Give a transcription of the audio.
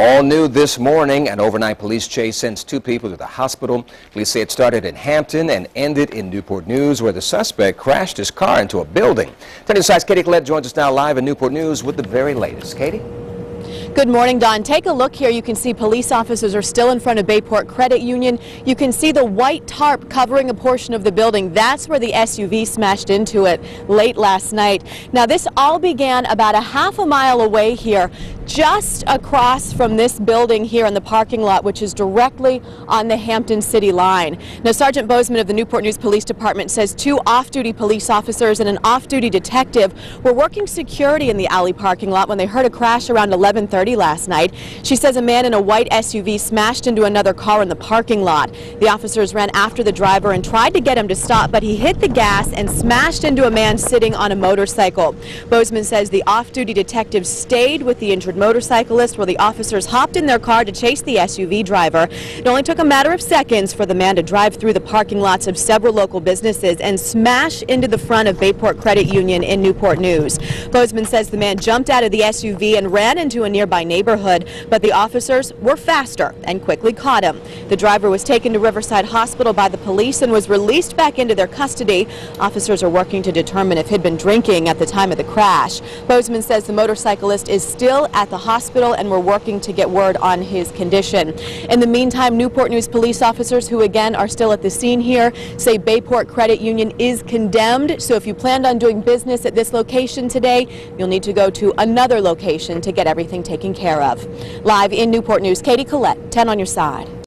All new this morning, an overnight police chase sends two people to the hospital. Police say it started in Hampton and ended in Newport News, where the suspect crashed his car into a building. 10 News Side's Katie Collette joins us now live in Newport News with the very latest. Katie? Good morning, Don. Take a look here. You can see police officers are still in front of Bayport Credit Union. You can see the white tarp covering a portion of the building. That's where the SUV smashed into it late last night. Now, this all began about a half a mile away here, just across from this building here in the parking lot, which is directly on the Hampton City line. Now, Sergeant Bozeman of the Newport News Police Department says two off-duty police officers and an off-duty detective were working security in the alley parking lot when they heard a crash around 11:30 last night. She says a man in a white SUV smashed into another car in the parking lot. The officers ran after the driver and tried to get him to stop, but he hit the gas and smashed into a man sitting on a motorcycle. Bozeman says the off-duty detective stayed with the injured motorcyclist while the officers hopped in their car to chase the SUV driver. It only took a matter of seconds for the man to drive through the parking lots of several local businesses and smash into the front of Bayport Credit Union in Newport News. Bozeman says the man jumped out of the SUV and ran into a nearby neighborhood, but the officers were faster and quickly caught him. The driver was taken to Riverside Hospital by the police and was released back into their custody. Officers are working to determine if he'd been drinking at the time of the crash. Bozeman says the motorcyclist is still at the hospital and we're working to get word on his condition. In the meantime, Newport News police officers, who again are still at the scene here, say Bayport Credit Union is condemned. So if you planned on doing business at this location today, you'll need to go to another location to get everything taken care of. Live in Newport News, Katie Collette, 10 on your side.